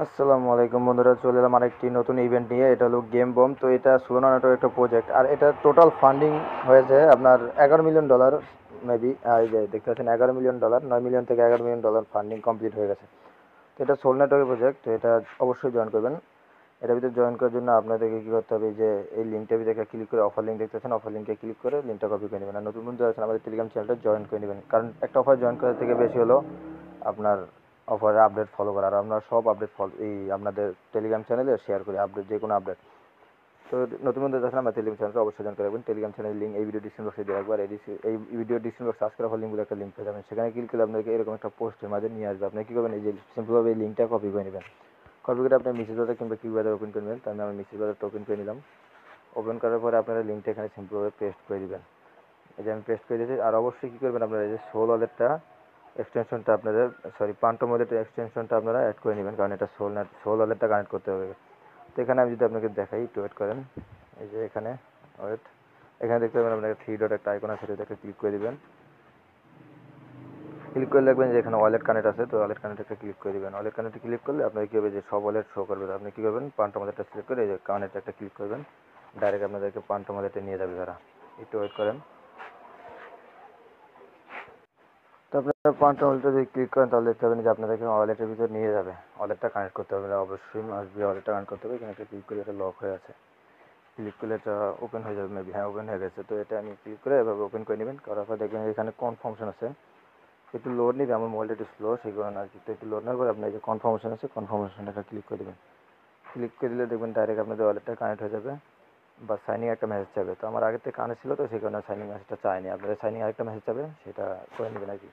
আসসালামু আলাইকুম বন্ধুরা, চলে এলাম আরেকটি নতুন ইভেন্ট নিয়ে। এটা হলো গেম বম। তো এটা সোলানা নেটওয়ার্ক একটা প্রজেক্ট, আর এটা টোটাল ফান্ডিং হয়েছে আপনার $11 মিলিয়ন মেবি। এই যে দেখতে পাচ্ছেন $11 মিলিয়ন, 9 মিলিয়ন থেকে $11 মিলিয়ন ফান্ডিং কমপ্লিট হয়ে গেছে। তো এটা সোল নেটওয়ার্কের প্রজেক্ট, তো এটা অবশ্যই জয়েন করবেন। এটার ভিতরে জয়েন করার জন্য আপনাদেরকে কী করতে হবে, যে এই লিঙ্কটার ভিতরে একটা ক্লিক করে অফার লিঙ্ক দেখতে পাচ্ছেন, অফার লিঙ্কে ক্লিক করে লিঙ্কটা কপি করে নেবেন। আর নতুন বন্ধু আছেন আমাদের টেলিগ্রাম চ্যানেলটা জয়েন করে নেবেন, কারণ একটা অফার জয়েন করার থেকে বেশি হলো আপনার অফারের আপডেট ফলো করা। আর আমরা সব আপডেট ফলো এই আপনাদের টেলিগ্রাম চ্যানেলে শেয়ার করি, আপডেট যে কোনো আপডেট। তো নতুন বন্ধু দেখেন আমার টেলিগ্রাম চ্যানেলটা অবশ্যই জয়েন করে রাখবেন। টেলিগ্রাম চ্যানেলের লিঙ্ক এই ভিডিও ডিসক্রিপশন বক্সে দিয়ে রাখবো। আর এই ভিডিও ডিসক্রিপশন বক্সে সার্চ করা হলে লিঙ্কগুলো একটা লিঙ্ক পেয়ে যাবেন, সেখানে ক্লিক করলে আপনাকে এরকম একটা পোস্টের মাঝে নিয়ে আসবে। আপনি কী করবেন, এই যে সিম্পলভাবে এই লিঙ্কটা কপি করে নেবেন। কপি করে আপনি মেসেজ বাজার কিংবা কিউ বাজার ওপেন করবেন। তো আমি মেসেজ বাজারটা ওপেন করে নিলাম। ওপেন করার পরে আপনারা লিঙ্কটা এখানে সিম্পলভাবে পেস্ট করে দেবেন। এই যে আমি পেস্ট করে দিয়েছি। আর অবশ্যই কী করবেন, আপনারা এই যে সোল ওয়ালেটটা এক্সটেনশনটা আপনাদের পান্টম ওয়ালেটের এক্সটেনশনটা আপনারা অ্যাড করে নেবেন, কারণ এটা সোল ওয়ালেটটা কানেক্ট করতে হবে। তো এখানে আমি যদি আপনাকে দেখাই, একটু ওয়েট করেন। এই যে এখানে ওয়েট, এখানে দেখতে পাবেন আপনাকে 3 ডট একটা আইকন আছে, সেটাতে একটা ক্লিক করে দেবেন। ক্লিক করে দেখবেন যে এখানে ওয়ালেট কানেক্ট আছে, তো ওয়ালেট কানেক্ট একটা ক্লিক করে দেবেন। ওয়ালেট কানেক্টে ক্লিক করলে আপনার কী হবে, যে সব ওয়ালেট শো করবে। আপনি কী করবেন, পান্টম ওয়ালেটটা সিলেক্ট করে এই যে কানেক্ট একটা ক্লিক করবেন, ডাইরেক্ট আপনাদেরকে পান্টম ওয়ালেটে নিয়ে যাবে তারা। একটু ওয়েট করেন। তো আপনারা পান্টম ওয়ালেটে যদি ক্লিক করেন তাহলে দেখতে পাবেন যে আপনাদেরকে ওয়ালেটের ভিতরে নিয়ে যাবে। ওয়ালেটটা কানেক্ট করতে হবে, অবশ্যই আসবে, ওয়ালেটটা কানেক্ট করতে হবে। এখানে একটা ক্লিক করে এটা লক হয়ে আছে, ক্লিক করলে এটা ওপেন হয়ে যাবে মেবি। হ্যাঁ, ওপেন হয়ে গেছে। তো এটা আমি ক্লিক করে এভাবে ওপেন করে নেবেন। করার পর দেখবেন এখানে কনফার্মেশন আছে, একটু লোড নিবে। আমার মোবাইলটা একটু স্লো, সেই কারণে আর কি। তো একটু লোড নেওয়ার পরে আপনার যে কনফার্মেশন আছে, কনফার্মেশনটা ক্লিক করে দেবেন। ক্লিক করে দিলে দেখবেন ডাইরেক্ট আপনাদের ওয়ালেটটা কানেক্ট হয়ে যাবে, বা সাইনিং একটা মেসেজ যাবে। তো আমার আগে থেকে কানেক্ট ছিল, তো সেই কারণে সাইনিং মেসেজটা চায়নি। আপনাদের সাইনিং আরেকটা মেসেজ যাবে, সেটা করে নেবেন আর কি।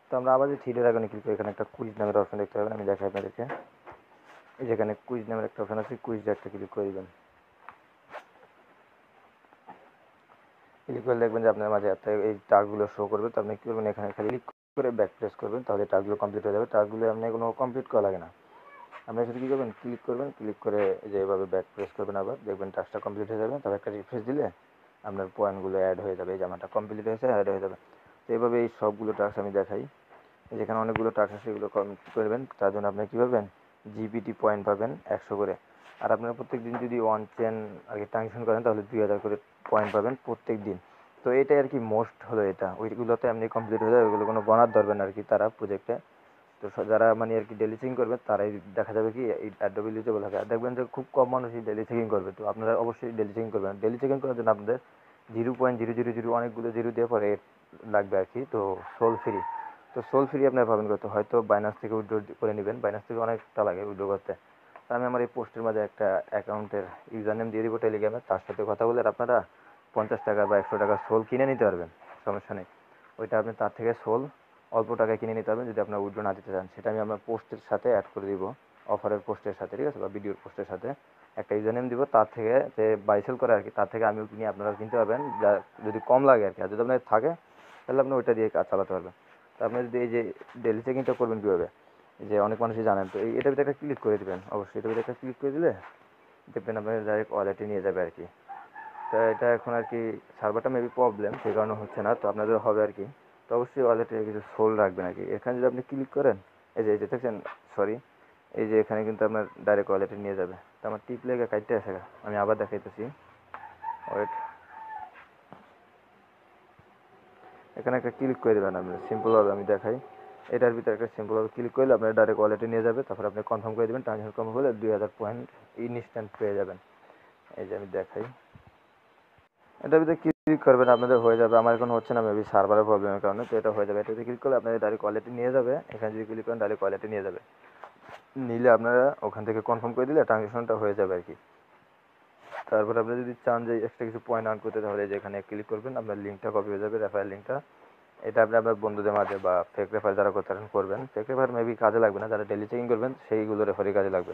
তো আমরা আবার যে থ্রি ডট আইকনে ক্লিক করি, এখানে একটা কুইজ নামের অপশন দেখতে পাবেন। আমি দেখাই আপনাদেরকে। এই যেখানে কুইজ নামের একটা অপশন আছে, কুইজ একটা ক্লিক করে দেবেন। ক্লিক করে দেখবেন যে আপনার মাঝে এই টাস্কগুলো শো করবে। তো আপনি কী করবেন, এখানে খালি ক্লিক করে ব্যাক প্রেস করবেন, তাহলে টাস্কগুলো কমপ্লিট হয়ে যাবে। টাস্কগুলো আপনি কোনো কমপ্লিট করা লাগে না। আপনি শুধু কী করবেন, ক্লিক করবেন, ক্লিক করে যে এভাবে ব্যাক প্রেস করবেন, আবার দেখবেন টাস্কটা কমপ্লিট হয়ে যাবে। তবে একটা রিফ্রেশ দিলে আপনার পয়েন্টগুলো অ্যাড হয়ে যাবে। এই জামাটা কমপ্লিট হয়েছে, অ্যাড হয়ে যাবে। তো এইভাবে এই সবগুলো টাস্ক আমি দেখাই। যেখানে অনেকগুলো টাস্ক আছে, সেগুলো করবেন। তার জন্য আপনি কী পাবেন, জিপিটি পয়েন্ট পাবেন 100 করে। আর আপনারা প্রত্যেক দিন যদি ওয়ান চেন আর কি ট্রানজেকশন করেন, তাহলে 2000 করে পয়েন্ট পাবেন প্রত্যেক দিন। তো এটাই আর কি মোস্ট হলো এটা। ওইগুলোতে আপনি কমপ্লিট হয়ে যাবে, ওইগুলো কোনো বোনাস ধরবেন আর কি তারা প্রজেক্টে। তো যারা মানে আর কি ডেলি চেকিং করবে, তারাই দেখা যাবে কি এই অ্যাডোব এলিজিবল হবে। আর দেখবেন যে খুব কম মানুষই ডেলি চেকিং করবে। তো আপনারা অবশ্যই ডেলি চেকিং করবেন। ডেলি চেকিং করার জন্য আপনাদের 0.000 অনেকগুলো জিরো দিয়ে পরে লাগবে আর কি। তো সোল ফ্রি, তো সোল ফ্রি আপনারা পাবেন করতে, হয়তো বাইনান্স থেকে উইথড্র করে নেবেন। বাইনান্স থেকে অনেকটা লাগে উইথড্র করতে। তো আমি আমার এই পোস্টের মাঝে একটা অ্যাকাউন্টের ইউজার নেম দিয়ে দিব টেলিগ্রামে, তার সাথে কথা বলে আপনারা 50 টাকা বা 100 টাকা সোল কিনে নিতে পারবেন, সমস্যা নেই। ওইটা আপনি তার থেকে সোল অল্প টাকায় কিনে নিতে পারবেন, যদি আপনার উইথড্র না দিতে চান। সেটা আমি আমার পোস্টের সাথে অ্যাড করে দিব, অফারের পোস্টের সাথে, ঠিক আছে, বা ভিডিওর পোস্টের সাথে একটা ইউজার নেম দিব। তার থেকে যে বাই সেল করে আর কি, তার থেকে আমিও কিনে আপনারা কিনতে পারবেন, যা যদি কম লাগে আর কি। আর যদি আপনার থাকে, তাহলে আপনি ওইটা দিয়ে কাজ চালাতে পারবেন। তো আপনি যদি এই যে ডেলি চেকিংটা করবেন কীভাবে, যে অনেক মানুষই জানেন। তো এটার ভিতরে একটা ক্লিক করে দেবেন, অবশ্যই এটার ভিতরে একটা ক্লিক করে দিলে দেখবেন আপনার ডাইরেক্ট ওয়ালেটে নিয়ে যাবে আর কি। তো এটা এখন আর কি সার্ভারটা মেবি প্রবলেম, সেই কারণে হচ্ছে না। তো আপনাদের হবে আর কি। তো অবশ্যই ওয়ালেটে কিছু সোল রাখবেন আর কি। এখানে যদি আপনি ক্লিক করেন, এই যে দেখছেন, সরি, এই যে এখানে কিন্তু আপনার ডাইরেক্ট ওয়ালেটে নিয়ে যাবে। তো আমার টিপ লেগে কাটতে আসে, আমি আবার দেখাইতেছি, ওয়েট। এখানে একটা ক্লিক করে দেবেন আপনি, সিম্পলভাবে আমি দেখাই। এটার ভিতরে একটা সিম্পলভাবে ক্লিক করলে আপনার ডাইরেক্ট ওয়ালেটে নিয়ে যাবে। তারপর আপনি কনফার্ম করে দেবেন, ট্রানজ্যাকশন কনফার্ম করলে 2000 পয়েন্ট ইনস্ট্যান্ট পেয়ে যাবেন। এই যে আমি দেখাই, এটার ভিতরে ক্লিক করবেন, আপনাদের হয়ে যাবে। আমার এখন হচ্ছে না, মেবি সার্ভারের প্রবলেমের কারণে। তো এটা হয়ে যাবে। এটাতে ক্লিক করলে আপনাদের ডাইরেক্ট ওয়ালেটে নিয়ে যাবে। এখানে যদি ক্লিক করেন, ডাইরেক্ট ওয়ালেটে নিয়ে যাবে। নিলে আপনারা ওখান থেকে কনফার্ম করে দিলে ট্রানজ্যাকশনটা হয়ে যাবে আর কি। তারপর আপনি যদি চান যে এক্সট্রা কিছু পয়েন্ট আর্ন করতে, তাহলে যেখানে ক্লিক করবেন, আপনার লিঙ্কটা কপি হয়ে যাবে, রেফারেল লিঙ্কটা। এটা আপনি আপনার বন্ধুদের মাঝে বা ফেক রেফার যারা করবেন, ফেক রেফার মেবি কাজে লাগবে না, যারা ডেলি চেকিং করবেন সেইগুলো রেফারই কাজে লাগবে।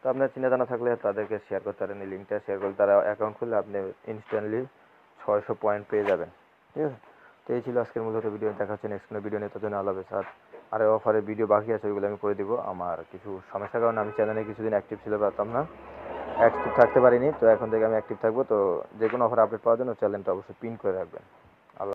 তো আপনার চিন্তা জানা থাকলে তাদেরকে শেয়ার করতে পারেন। এই লিঙ্কটা শেয়ার করলে তারা অ্যাকাউন্ট খুললে আপনি ইনস্ট্যান্টলি 600 পয়েন্ট পেয়ে যাবেন, ঠিক আছে। তো এই ছিল আজকের মূলত ভিডিও। দেখা হচ্ছে নেক্সট কোনো ভিডিও নিয়ে, তার জন্য আল্লাহ হাফেজ। আর অফারের ভিডিও বাকি আছে, ওইগুলো আমি করে দিব। আমার কিছু সমস্যার কারণে আমি চ্যানেলে কিছুদিন অ্যাক্টিভ ছিল পারতাম না, অ্যাক্টিভ থাকতে পারিনি। তো এখন থেকে আমি অ্যাক্টিভ থাকবো। তো যে কোনো অফার আপডেট পাওয়ার জন্য চ্যানেলটা অবশ্যই পিন করে রাখবেন।